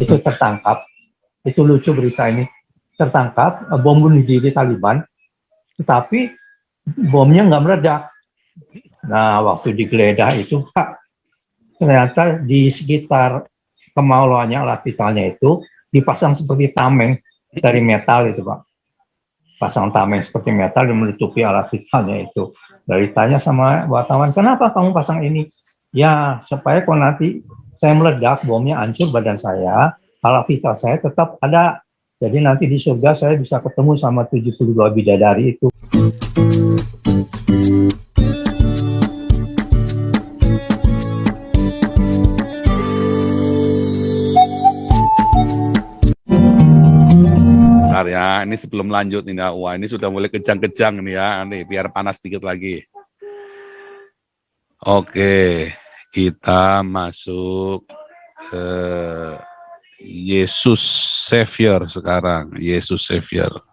itu tertangkap. Itu lucu berita ini. Tertangkap bom bunuh diri Taliban, tetapi bomnya nggak meledak. Nah, waktu digeledah itu, Pak, ternyata di sekitar kemaluannya, alat vitalnya itu dipasang seperti tameng dari metal itu, Pak. Pasang tameng seperti metal dan menutupi alat vitalnya itu. Dari tanya sama wartawan, kenapa kamu pasang ini? Ya, supaya kalau nanti saya meledak, bomnya hancur badan saya, alat vital saya tetap ada. Jadi nanti di surga saya bisa ketemu sama 72 bidadari itu. Bentar ya, ini sebelum lanjut nih, wah ini sudah mulai kejang-kejang nih ya, nih biar panas sedikit lagi. Oke, kita masuk ke Yesus Savior sekarang. Yesus Savior.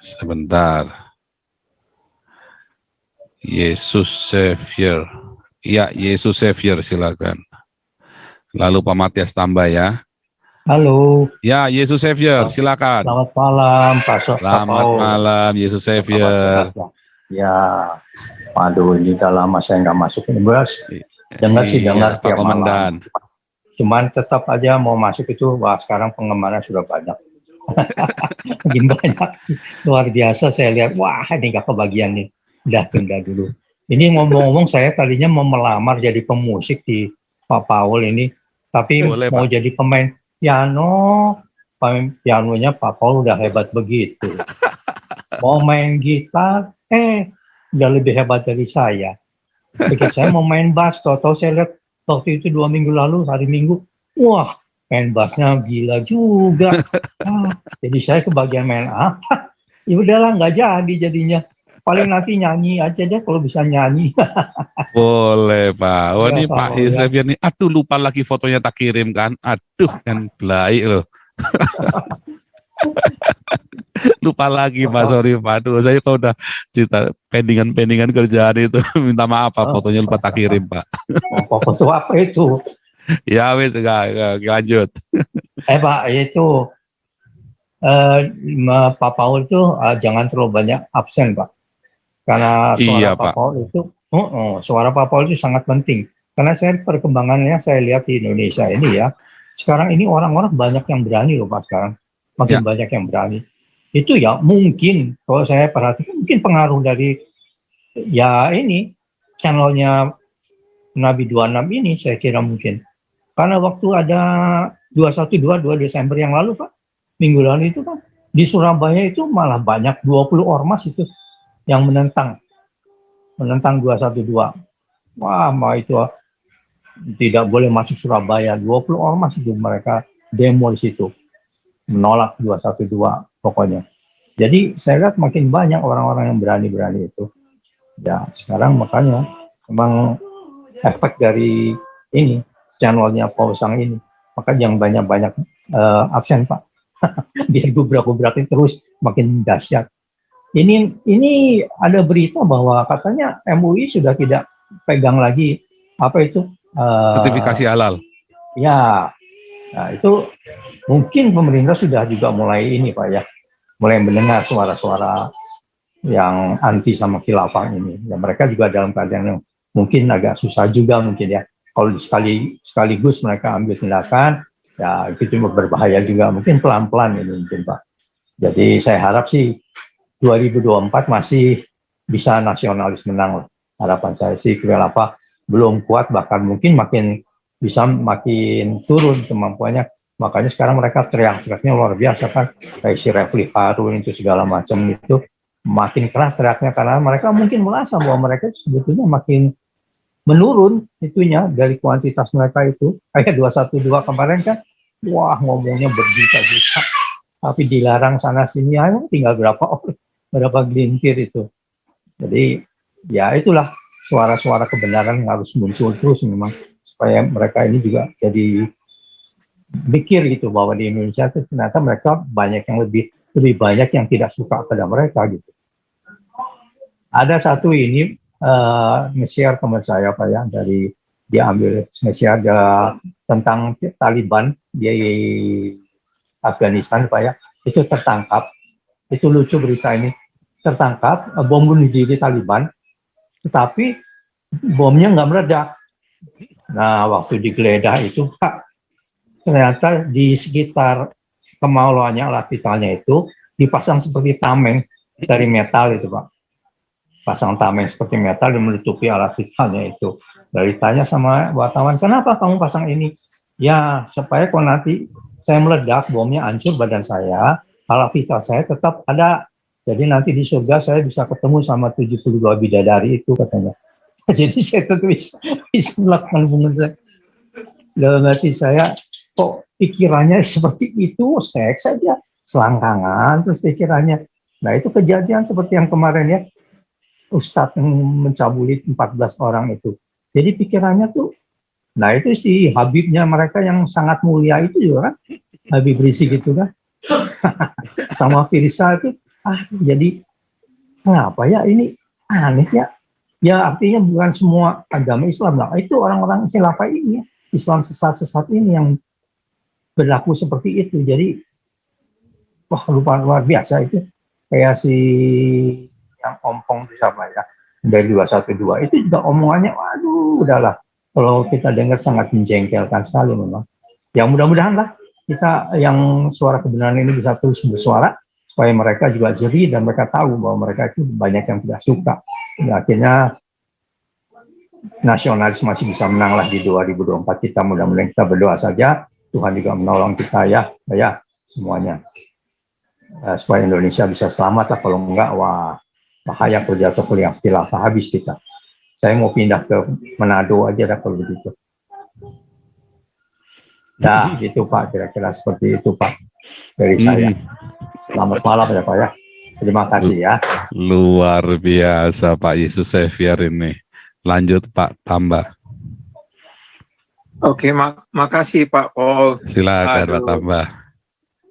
Sebentar. Yesus Savior. Iya, Yesus Savior silakan. Lalu Pak Matias tambah ya. Halo. Ya, Yesus Savior silakan. Selamat malam, Pak Selamat malam, Yesus Savior. Ya, aduh ini udah lama saya nggak masuk ini, Bos. Dengar sih, dengar Pak Komandan. Cuman tetap aja mau masuk itu, wah sekarang penggemarnya sudah banyak. Makin banyak, luar biasa saya lihat, wah ini nggak kebagian nih, udah tunda dulu. Ini ngomong-ngomong saya tadinya mau melamar jadi pemusik di Pak Paul ini, tapi boleh, mau Pak. jadi pemain piano, pianonya Pak Paul udah hebat begitu. Mau main gitar, udah lebih hebat dari saya. Pikir saya mau main bass, tau-tau saya lihat waktu itu 2 minggu lalu, hari Minggu, wah main bassnya gila juga. Jadi saya kebagian main apa? Ya udahlah, nggak jadi jadinya. Paling nanti nyanyi aja deh kalau bisa nyanyi. Boleh Pak. Oh Ya, ini Pak ya. Savior nih, aduh lupa lagi fotonya tak kirim kan. Aduh kan baik loh. Lupa lagi Pak, sorry Pak. Aduh saya kalau udah cerita pendingan kerjaan itu minta maaf Pak, fotonya lupa tak kirim Pak. Foto apa itu? Ya wes enggak lanjut. Pak itu Pak Paul itu jangan terlalu banyak absen Pak. Karena suara Pak Paul itu suara Pak Paul itu sangat penting. Karena saya perkembangannya saya lihat di Indonesia ini ya. Sekarang ini orang-orang banyak yang berani loh Pak sekarang. Makin banyak yang berani. Itu ya mungkin kalau saya perhatikan mungkin pengaruh dari ya ini channelnya Nabi 26 ini saya kira mungkin. Karena waktu ada 2 Desember yang lalu Pak, minggu lalu itu Pak, di Surabaya itu malah banyak 20 ormas itu yang menentang 212. Wah, itu tidak boleh masuk Surabaya. 20 ormas itu mereka demo di situ. Menolak 212 pokoknya. Jadi saya lihat makin banyak orang-orang yang berani-berani itu. Ya, sekarang makanya memang efek dari ini channelnya Pausang ini. Maka jangan banyak-banyak absen Pak. Biar gubrak-gubrakin terus makin dahsyat. Ini ada berita bahwa katanya MUI sudah tidak pegang lagi apa itu sertifikasi halal. Ya, nah itu mungkin pemerintah sudah juga mulai ini Pak ya, mulai mendengar suara-suara yang anti sama khilafah ini. Ya mereka juga dalam keadaan yang mungkin agak susah juga mungkin ya. Kalau sekaligus mereka ambil tindakan, ya itu cuma berbahaya juga. Mungkin pelan-pelan ini mungkin Pak. Jadi saya harap sih 2024 masih bisa nasionalis menang. Harapan saya sih khilafah belum kuat, bahkan mungkin makin turun kemampuannya. Makanya sekarang mereka teriak-teriaknya luar biasa kan, kayak si Refli Harun itu segala macam itu makin keras teriaknya karena mereka mungkin merasa bahwa mereka sebetulnya makin menurun itunya dari kuantitas mereka itu. Kayak 212 kemarin kan, wah ngomongnya berjuta-juta, tapi dilarang sana sini aja tinggal berapa gelintir itu. Jadi ya itulah suara-suara kebenaran yang harus muncul terus memang supaya mereka ini juga jadi mikir gitu bahwa di Indonesia itu ternyata mereka banyak yang lebih banyak yang tidak suka pada mereka gitu. Ada satu ini nge-share teman saya Pak ya dari dia ambil spesial ada tentang Taliban di Afghanistan Pak ya, itu tertangkap, itu lucu berita ini, tertangkap bom bunuh diri Taliban, tetapi bomnya nggak meledak. Nah waktu digeledah itu Pak, ternyata di sekitar kemaluannya alat vitalnya itu dipasang seperti tameng dari metal itu Pak, pasang tameng seperti metal dan menutupi alat vitalnya itu. Dari tanya sama wartawan, kenapa kamu pasang ini? Ya supaya kalau nanti saya meledak, bomnya hancur badan saya, alat vital saya tetap ada. Jadi nanti di surga saya bisa ketemu sama 72 bidadari itu katanya. Jadi saya tetap bisa melakukan hubungan saya. Dalam hati saya, kok pikirannya seperti itu, seks saja, selangkangan, terus pikirannya. Nah itu kejadian seperti yang kemarin ya, Ustadz yang mencabuli 14 orang itu. Jadi pikirannya tuh, nah itu si Habibnya mereka yang sangat mulia itu juga kan, Habib Rizik gitu kan, sama Firsa itu, jadi kenapa ya ini aneh ya? Ya artinya bukan semua agama Islam lah, itu orang-orang khilafah ini, Islam sesat-sesat ini yang berlaku seperti itu. Jadi wah luar biasa itu, kayak si yang ompong siapa ya dari 212 itu juga omongannya, waduh udahlah, kalau kita dengar sangat menjengkelkan sekali memang. Ya mudah-mudahan lah kita yang suara kebenaran ini bisa terus bersuara supaya mereka juga jeri dan mereka tahu bahwa mereka itu banyak yang tidak suka. Ya, akhirnya nasionalis masih bisa menang lah di 2024 kita. Mudah-mudahan kita berdoa saja Tuhan juga menolong kita ya semuanya, supaya Indonesia bisa selamat lah. Kalau enggak wah bahaya kerja atau kuliah habis kita. Saya mau pindah ke Manado aja dah kalau begitu. Nah, gitu Pak, kira-kira seperti itu Pak dari saya. Selamat malam ya Pak ya. Terima kasih ya. Luar biasa Pak Yesus Xavier ini. Lanjut Pak, tambah. Oke, makasih Pak Paul. Silakan Pak tambah.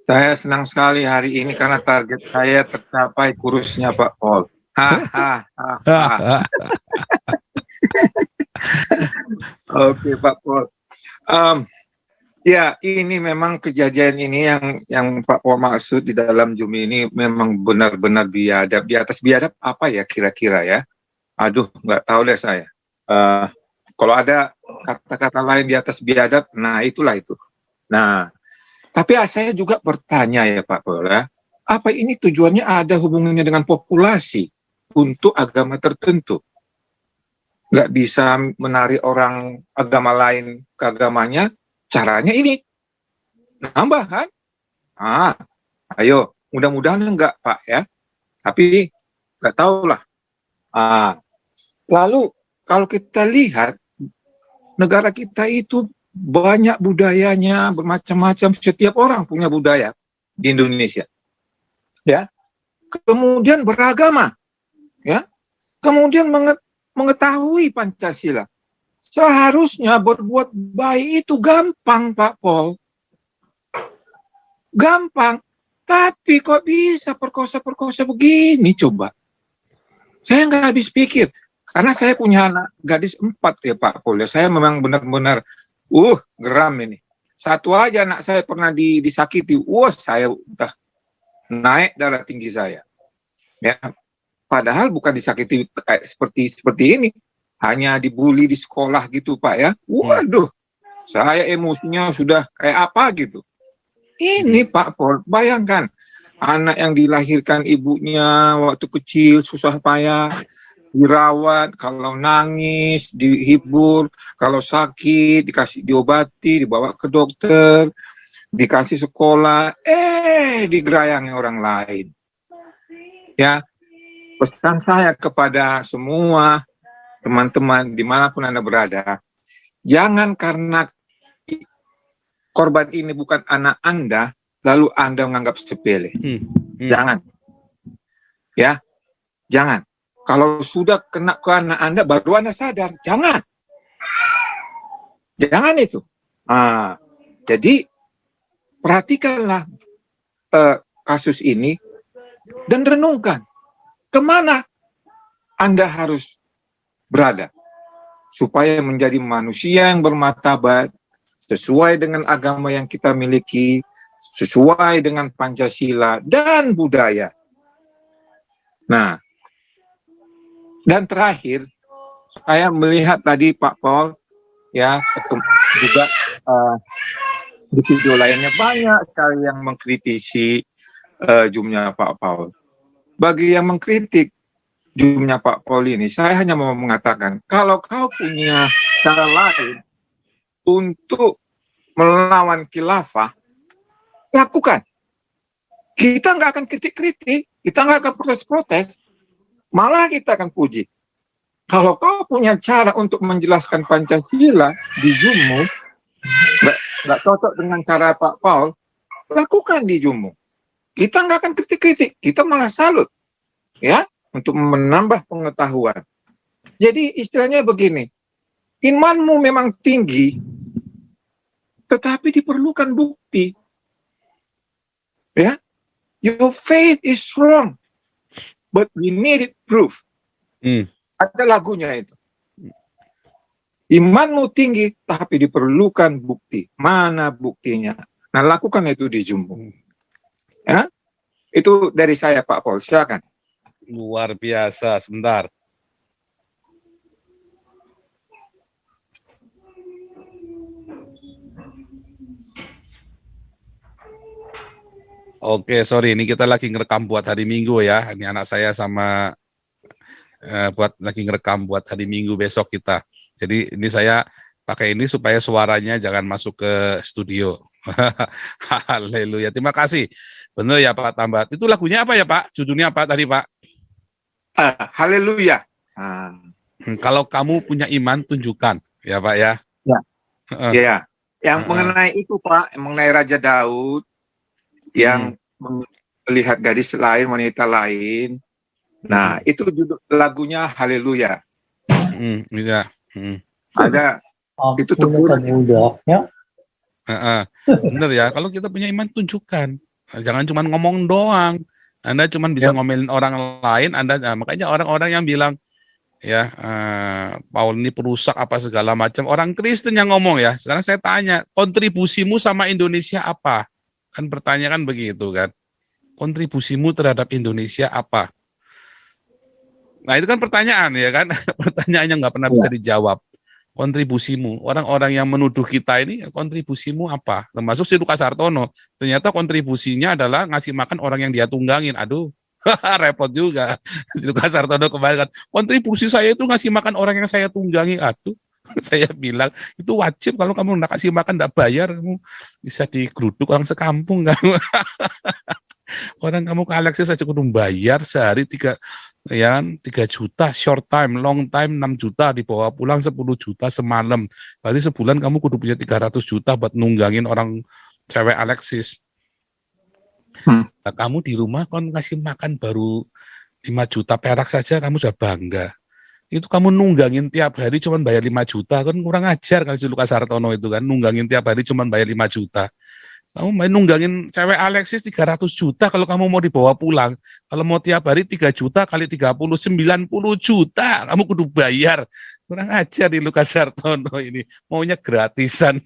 Saya senang sekali hari ini karena target saya tercapai kurusnya Pak Paul. Oke Pak Paul. Ya ini memang kejadian ini yang Pak Paul maksud di dalam Zoom ini memang benar-benar biadab. Di atas biadab apa ya kira-kira ya? Aduh nggak tahu deh saya. Kalau ada kata-kata lain di atas biadab, nah itulah itu. Nah, tapi saya juga bertanya ya Pak Paul ya, apa ini tujuannya ada hubungannya dengan populasi untuk agama tertentu? Nggak bisa menarik orang agama lain ke agamanya, caranya ini nambah kan? Ayo, mudah-mudahan enggak Pak ya. Tapi nggak tahu lah. Lalu kalau kita lihat negara kita itu banyak budayanya, bermacam-macam, setiap orang punya budaya di Indonesia. Ya. Kemudian beragama. Ya. Kemudian mengetahui Pancasila. Seharusnya berbuat baik itu gampang, Pak Paul. Gampang. Tapi kok bisa perkosa-perkosa begini, coba. Saya nggak habis pikir. Karena saya punya anak gadis 4 ya Pak Paul. Saya memang benar-benar, geram ini. Satu aja anak saya pernah disakiti. Saya udah naik darah tinggi saya. Ya. Padahal bukan disakiti seperti ini. Hanya dibully di sekolah gitu Pak ya. Waduh, saya emosinya sudah kayak apa gitu. Ini Pak Paul, bayangkan. Anak yang dilahirkan ibunya waktu kecil susah payah, dirawat, kalau nangis, dihibur, kalau sakit, dikasih diobati, dibawa ke dokter, dikasih sekolah, digerayangi orang lain. Ya, pesan saya kepada semua teman-teman dimanapun Anda berada, jangan karena korban ini bukan anak Anda, lalu Anda menganggap sepele. Jangan. Ya, jangan. Kalau sudah kena ke anak Anda, baru Anda sadar. Jangan. Jangan itu. Jadi, perhatikanlah kasus ini dan renungkan. Kemana Anda harus berada? supaya menjadi manusia yang bermartabat, sesuai dengan agama yang kita miliki, sesuai dengan Pancasila dan budaya. Nah, dan terakhir, saya melihat tadi Pak Paul, ya, juga di video lainnya banyak sekali yang mengkritisi Zoom-nya Pak Paul. Bagi yang mengkritik Zoom-nya Pak Paul ini, saya hanya mau mengatakan, kalau kau punya cara lain untuk melawan khilafah, lakukan. Kita nggak akan kritik-kritik, kita nggak akan protes-protes, malah kita akan puji. Kalau kau punya cara untuk menjelaskan Pancasila di Zoom-mu, nggak cocok dengan cara Pak Paul, lakukan di Zoom-mu. Kita nggak akan kritik-kritik, kita malah salut, ya, untuk menambah pengetahuan. Jadi istilahnya begini, imanmu memang tinggi, tetapi diperlukan bukti. Ya, your faith is strong, but we need proof. Ada lagunya itu. Imanmu tinggi, tapi diperlukan bukti. Mana buktinya? Nah, lakukan itu di Zoom. Ya, itu dari saya Pak Paul. Silakan. Luar biasa. Sebentar. Oke, sorry. Ini kita lagi ngerekam buat hari Minggu ya. Ini anak saya sama lagi ngerekam buat hari Minggu besok kita. Jadi ini saya pakai ini supaya suaranya jangan masuk ke studio. Haleluya. Terima kasih. Benar ya Pak Tambat. Itu lagunya apa ya Pak? Judulnya apa tadi Pak? Haleluya. Kalau kamu punya iman, tunjukkan. Ya Pak ya? Ya. Ya. Yang mengenai itu Pak, mengenai Raja Daud, yang melihat gadis lain, wanita lain. Nah, itu judul lagunya Haleluya. Iya. Ada itu tegur ya. Bener ya, kalau kita punya iman tunjukkan. Jangan cuma ngomong doang. Anda cuma bisa ngomelin orang lain, makanya orang-orang yang bilang ya Paul ini perusak apa segala macam, orang Kristen yang ngomong ya. Sekarang saya tanya, kontribusimu sama Indonesia apa? Kan pertanyaan begitu kan. Kontribusimu terhadap Indonesia apa? Nah itu kan pertanyaan ya kan, pertanyaan yang nggak pernah bisa dijawab. Kontribusimu, orang-orang yang menuduh kita ini kontribusimu apa? Termasuk si Lukas Hartono, ternyata kontribusinya adalah ngasih makan orang yang dia tunggangin. Aduh, repot juga. Si Lukas Hartono kemarin kan, kontribusi saya itu ngasih makan orang yang saya tunggangi. Aduh, saya bilang itu wajib, kalau kamu nggak kasih makan nggak bayar, kamu bisa digeruduk orang sekampung kamu. Orang kamu ke Alexis saja kudu bayar sehari 3 juta, short time, long time 6 juta, dibawa pulang 10 juta semalam. Berarti sebulan kamu kudu punya 300 juta buat nunggangin orang cewek Alexis. Nah, kamu di rumah kan ngasih makan baru 5 juta perak saja, kamu sudah bangga. Itu kamu nunggangin tiap hari cuma bayar 5 juta, kan kurang ajar kalau si Lukas Hartono itu kan, nunggangin tiap hari cuma bayar 5 juta. Kamu main nunggangin cewek Alexis 300 juta kalau kamu mau dibawa pulang. Kalau mau tiap hari 3 juta kali 30, 90 juta. Kamu kudu bayar. Kurang ajar di Lukas Hartono ini. Maunya gratisan.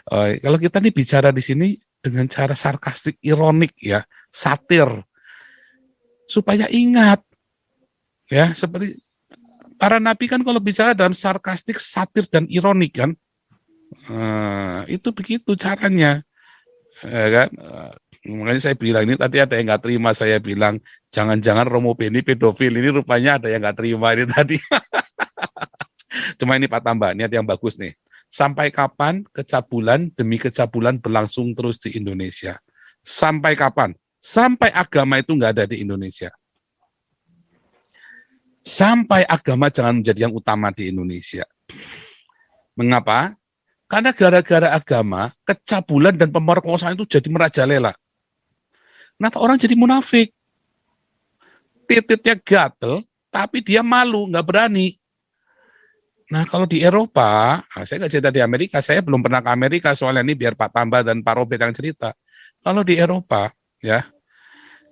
Kalau kita nih bicara di sini dengan cara sarkastik, ironik ya. Satir. Supaya ingat. Ya, seperti para nabi kan kalau bicara dalam sarkastik, satir, dan ironik kan. Itu begitu caranya ya kan. Makanya saya bilang ini tadi ada yang nggak terima, saya bilang jangan-jangan Romo Beni pedofil, ini rupanya ada yang nggak terima ini tadi. Cuma ini Pak Tambah, ini ada yang bagus nih. Sampai kapan kecabulan demi kecabulan berlangsung terus di Indonesia? Sampai kapan? Sampai agama itu nggak ada di Indonesia. Sampai agama jangan menjadi yang utama di Indonesia. Mengapa? Karena gara-gara agama, kecabulan dan pemerkosaan itu jadi merajalela. Kenapa orang jadi munafik? Titiknya gatel, tapi dia malu, nggak berani. Nah kalau di Eropa, saya nggak cerita di Amerika, saya belum pernah ke Amerika, soalnya ini biar Pak Tambah dan Pak Robert yang cerita. Kalau di Eropa, ya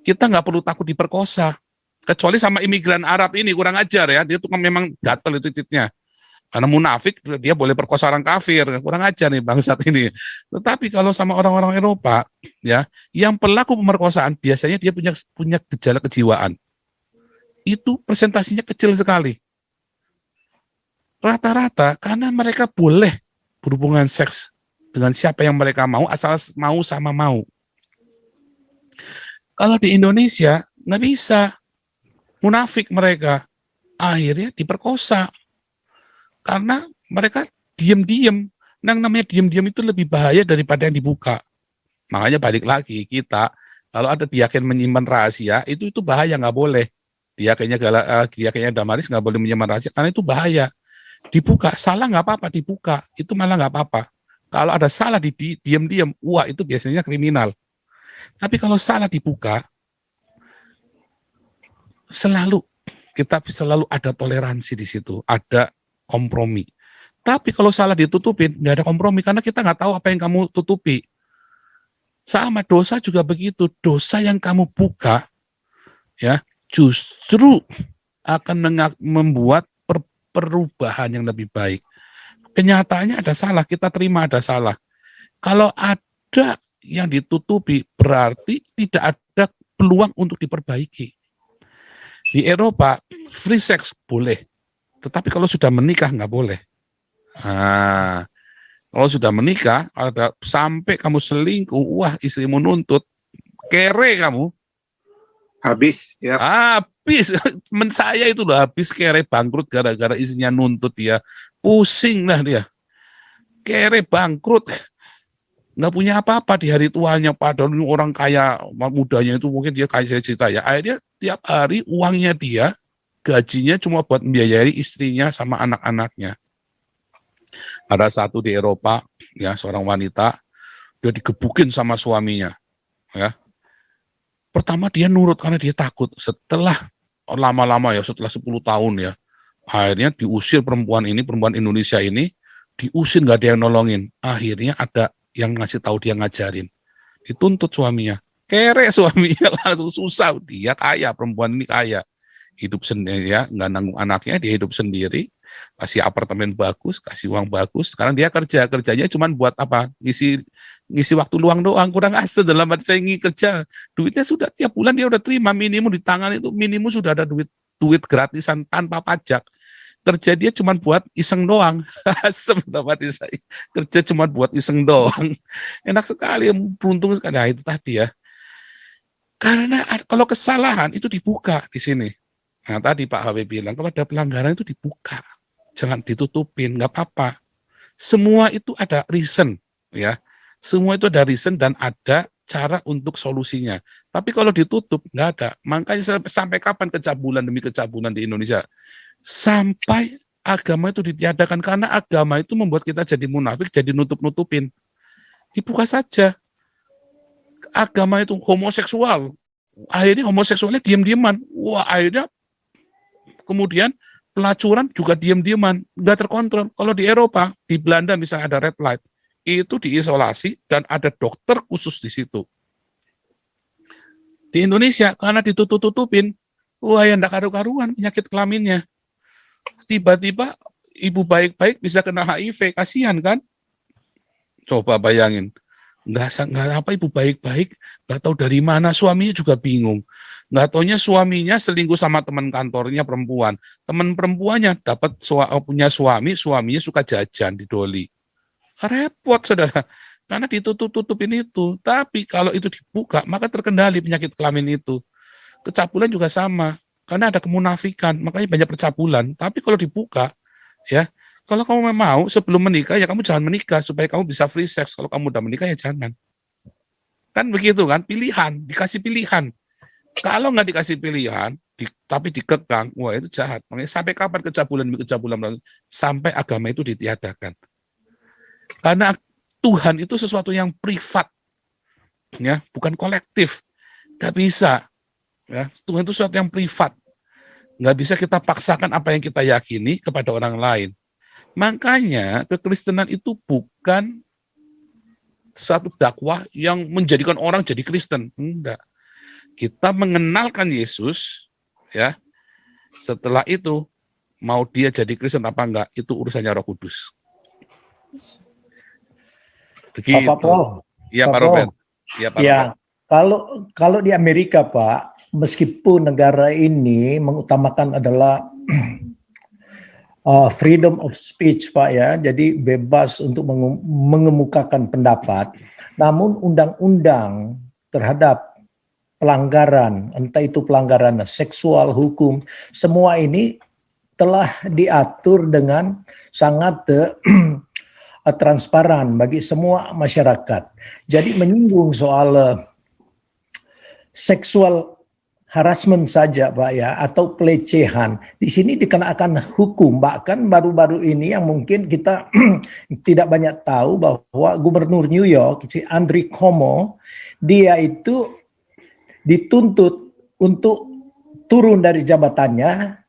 kita nggak perlu takut diperkosa. Kecuali sama imigran Arab ini kurang ajar ya, dia tuh kan memang gatel itu titiknya. Karena munafik dia boleh perkosa orang kafir, kurang ajar nih bangsat ini. Tetapi kalau sama orang-orang Eropa ya, yang pelaku pemerkosaan biasanya dia punya gejala kejiwaan. Itu presentasinya kecil sekali. Rata-rata karena mereka boleh berhubungan seks dengan siapa yang mereka mau, asal mau sama mau. Kalau di Indonesia nggak bisa, munafik mereka, akhirnya diperkosa karena mereka diam-diam. Yang namanya diam-diam itu lebih bahaya daripada yang dibuka. Makanya balik lagi kita, kalau ada diaken menyimpan rahasia, itu bahaya, nggak boleh. Diakennya Damaris nggak boleh menyimpan rahasia karena itu bahaya. Dibuka, salah nggak apa-apa, dibuka, itu malah nggak apa-apa. Kalau ada salah di diam-diam, wah itu biasanya kriminal. Tapi kalau salah dibuka, selalu ada toleransi di situ, ada kompromi. Tapi kalau salah ditutupin, nggak ada kompromi, karena kita nggak tahu apa yang kamu tutupi. Sama dosa juga begitu, dosa yang kamu buka, ya justru akan membuat perubahan yang lebih baik. Kenyataannya ada salah, kita terima ada salah. Kalau ada yang ditutupi, berarti tidak ada peluang untuk diperbaiki. Di Eropa, free sex boleh, tetapi kalau sudah menikah nggak boleh. Nah, kalau sudah menikah, sampai kamu selingkuh, wah istrimu nuntut, kere kamu. Habis, ya. Habis, temen saya itu loh habis kere, bangkrut gara-gara istrinya nuntut dia. Pusing lah dia. Kere, bangkrut. Nggak punya apa-apa di hari tuanya, padahal orang kaya mudanya itu mungkin dia kaya cerita ya. Akhirnya tiap hari uangnya dia, gajinya cuma buat membiayai istrinya sama anak-anaknya. Ada satu di Eropa, ya seorang wanita, dia digebukin sama suaminya, ya. Pertama dia nurut karena dia takut. Setelah lama-lama ya, setelah 10 tahun ya, akhirnya diusir perempuan Indonesia ini, diusir nggak ada yang nolongin. Akhirnya ada yang ngasih tahu dia ngajarin. Dituntut suaminya. Kere suaminya langsung susah. Dia kaya, perempuan ini kaya. Hidup sendiri ya, nggak nanggung anaknya, dia hidup sendiri. Kasih apartemen bagus, kasih uang bagus. Sekarang dia kerjanya cuma buat apa? Ngisi waktu luang doang, kurang asal dalam arti saya ingin kerja. Duitnya sudah tiap bulan dia udah terima, minimum di tangan itu minimum sudah ada duit gratisan tanpa pajak. Kerja dia cuma buat iseng doang. Asem dalam arti saya. Kerja cuma buat iseng doang. Enak sekali, beruntung sekali. Nah, itu tadi ya. Karena kalau kesalahan itu dibuka di sini. Nah, tadi Pak HW bilang kalau ada pelanggaran itu dibuka. Jangan ditutupin, nggak apa-apa. Semua itu ada reason, ya. Semua itu ada reason dan ada cara untuk solusinya. Tapi kalau ditutup, nggak ada. Makanya sampai kapan kecabulan demi kecabulan di Indonesia? Sampai agama itu ditiadakan. Karena agama itu membuat kita jadi munafik, jadi nutup-nutupin. Dibuka saja. Agama itu homoseksual. Akhirnya homoseksualnya diam-diaman. Wah, akhirnya kemudian pelacuran juga diam-diaman, nggak terkontrol. Kalau di Eropa, di Belanda misalnya ada red light, itu diisolasi dan ada dokter khusus di situ. Di Indonesia, karena ditutup-tutupin, wah yang nggak karu-karuan penyakit kelaminnya. Tiba-tiba ibu baik-baik bisa kena HIV, kasihan kan? Coba bayangin. Nggak apa ibu baik-baik, nggak tahu dari mana, suaminya juga bingung. Nggak taunya suaminya selingkuh sama teman kantornya perempuan. Teman perempuannya dapat punya suaminya suka jajan di doli. Repot, saudara. Karena ditutup-tutupin itu. Tapi kalau itu dibuka, maka terkendali penyakit kelamin itu. Kecabulan juga sama. Karena ada kemunafikan, makanya banyak percabulan. Tapi kalau dibuka, ya, kalau kamu mau sebelum menikah, ya kamu jangan menikah supaya kamu bisa free sex. Kalau kamu udah menikah, ya jangan. Kan begitu kan, pilihan, dikasih pilihan. Kalau nggak dikasih pilihan, tapi dikekang, wah itu jahat. Makanya sampai kapan kecabulan, sampai agama itu ditiadakan. Karena Tuhan itu sesuatu yang privat, ya, bukan kolektif. Nggak bisa. Ya, Tuhan itu sesuatu yang privat. Nggak bisa kita paksakan apa yang kita yakini kepada orang lain. Makanya kekristenan itu bukan satu dakwah yang menjadikan orang jadi Kristen. Enggak. Kita mengenalkan Yesus, ya. Setelah itu mau dia jadi Kristen apa enggak, itu urusannya Roh Kudus. Begitu. Pak Paul. Iya, Pak Pak Robert. Iya, Pak Robert. Ya, kalau di Amerika, Pak, meskipun negara ini mengutamakan adalah freedom of speech, Pak, ya, jadi bebas untuk mengemukakan pendapat, namun undang-undang terhadap pelanggaran, entah itu pelanggaran seksual, hukum, semua ini telah diatur dengan sangat transparan bagi semua masyarakat. Jadi menyinggung soal seksual harassment saja, Pak, ya, atau pelecehan, di sini dikenakan hukum. Bahkan baru-baru ini yang mungkin kita tidak banyak tahu bahwa Gubernur New York, si Andrew Cuomo, dia itu dituntut untuk turun dari jabatannya.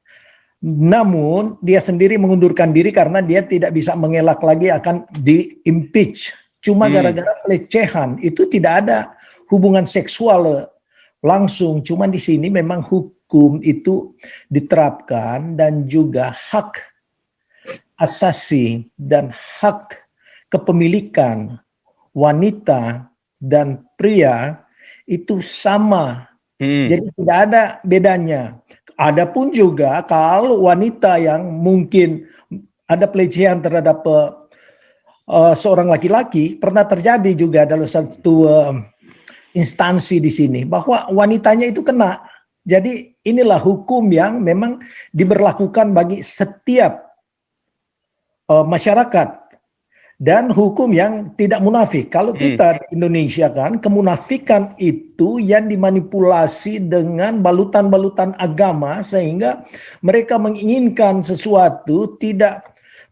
Namun dia sendiri mengundurkan diri karena dia tidak bisa mengelak lagi akan di-impeach. Cuma gara-gara pelecehan, itu tidak ada hubungan seksual langsung. Cuma di sini memang hukum itu diterapkan dan juga hak asasi dan hak kepemilikan wanita dan pria itu sama. Jadi tidak ada bedanya. Adapun juga kalau wanita yang mungkin ada pelecehan terhadap seorang laki-laki, pernah terjadi juga dalam satu instansi di sini bahwa wanitanya itu kena. Jadi inilah hukum yang memang diberlakukan bagi setiap masyarakat. Dan hukum yang tidak munafik. Kalau kita di Indonesia kan, kemunafikan itu yang dimanipulasi dengan balutan-balutan agama sehingga mereka menginginkan sesuatu tidak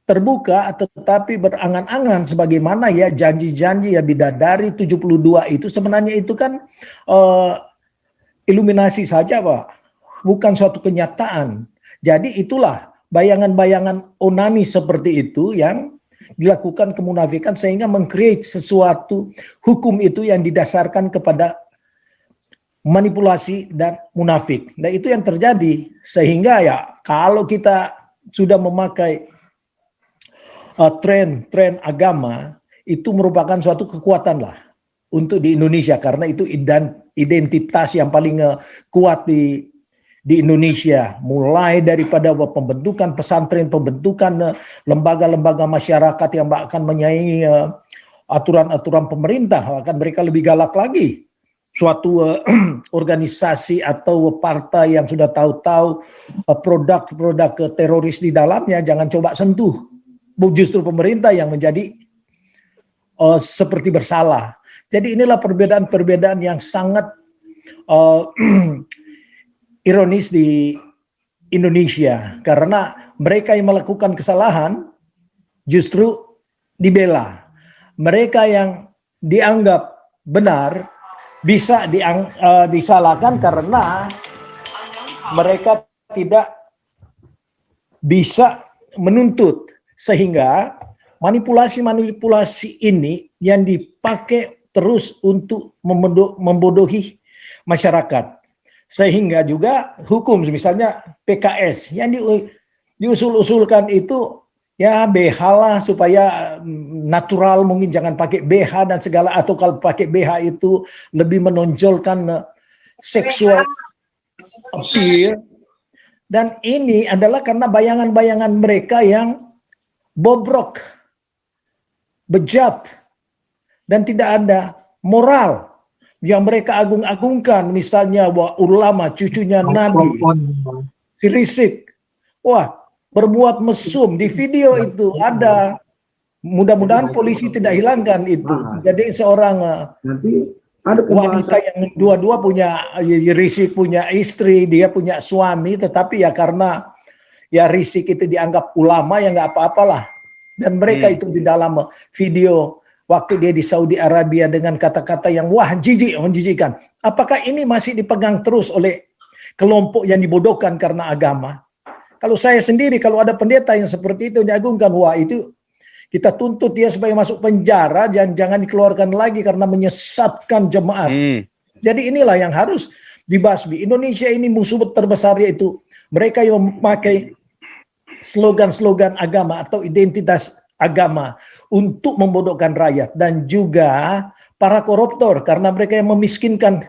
terbuka tetapi berangan-angan sebagaimana ya janji-janji ya bidadari 72 itu sebenarnya itu kan iluminasi saja, Pak. Bukan suatu kenyataan. Jadi itulah bayangan-bayangan onani seperti itu yang dilakukan kemunafikan sehingga meng-create sesuatu hukum itu yang didasarkan kepada manipulasi dan munafik. Nah itu yang terjadi sehingga ya kalau kita sudah memakai tren agama itu merupakan suatu kekuatan lah untuk di Indonesia karena itu identitas yang paling kuat di Indonesia, mulai daripada pembentukan pesantren, pembentukan lembaga-lembaga masyarakat yang akan menyaingi aturan-aturan pemerintah, bahkan mereka lebih galak lagi. Suatu organisasi atau partai yang sudah tahu-tahu produk-produk teroris di dalamnya, jangan coba sentuh. Justru pemerintah yang menjadi seperti bersalah. Jadi inilah perbedaan-perbedaan yang sangat ironis di Indonesia karena mereka yang melakukan kesalahan justru dibela. Mereka yang dianggap benar bisa disalahkan karena mereka tidak bisa menuntut sehingga manipulasi-manipulasi ini yang dipakai terus untuk membodohi masyarakat. Sehingga juga hukum, misalnya PKS, yang diusul-usulkan itu ya BH lah supaya natural, mungkin jangan pakai BH dan segala, atau kalau pakai BH itu lebih menonjolkan seksual appeal. Dan ini adalah karena bayangan-bayangan mereka yang bobrok, bejat, dan tidak ada moral yang mereka agung-agungkan, misalnya ulama, cucunya Nabi, si Rizik, wah berbuat mesum di video itu ada. Mudah-mudahan polisi tidak hilangkan itu. Jadi seorang wanita yang dua-dua punya, Rizik punya istri, dia punya suami, tetapi ya karena ya Rizik itu dianggap ulama ya nggak apa-apalah. Dan mereka itu di dalam video waktu dia di Saudi Arabia dengan kata-kata yang wah jijik, menjijikkan. Apakah ini masih dipegang terus oleh kelompok yang dibodohkan karena agama? Kalau saya sendiri, kalau ada pendeta yang seperti itu diagungkan, wah itu kita tuntut dia supaya masuk penjara dan jangan dikeluarkan lagi karena menyesatkan jemaat. Jadi inilah yang harus dibasmi. Indonesia ini musuh terbesar yaitu mereka yang memakai slogan-slogan agama atau identitas agama untuk membodohkan rakyat, dan juga para koruptor karena mereka yang memiskinkan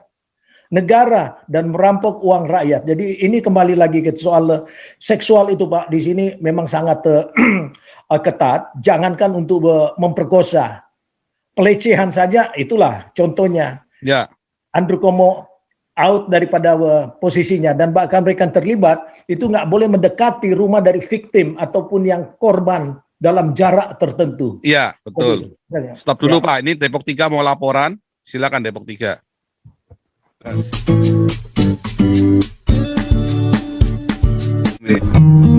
negara dan merampok uang rakyat. Jadi ini kembali lagi ke soal seksual itu, Pak. Di sini memang sangat ketat. Jangankan untuk memperkosa, pelecehan saja itulah contohnya. Ya. Andrew Cuomo out daripada posisinya, dan bahkan mereka terlibat itu nggak boleh mendekati rumah dari victim ataupun yang korban dalam jarak tertentu. Iya, betul. Jadi, Stop dulu, ya. Pak. Ini Depok 3 mau laporan. Silakan Depok 3. Ini.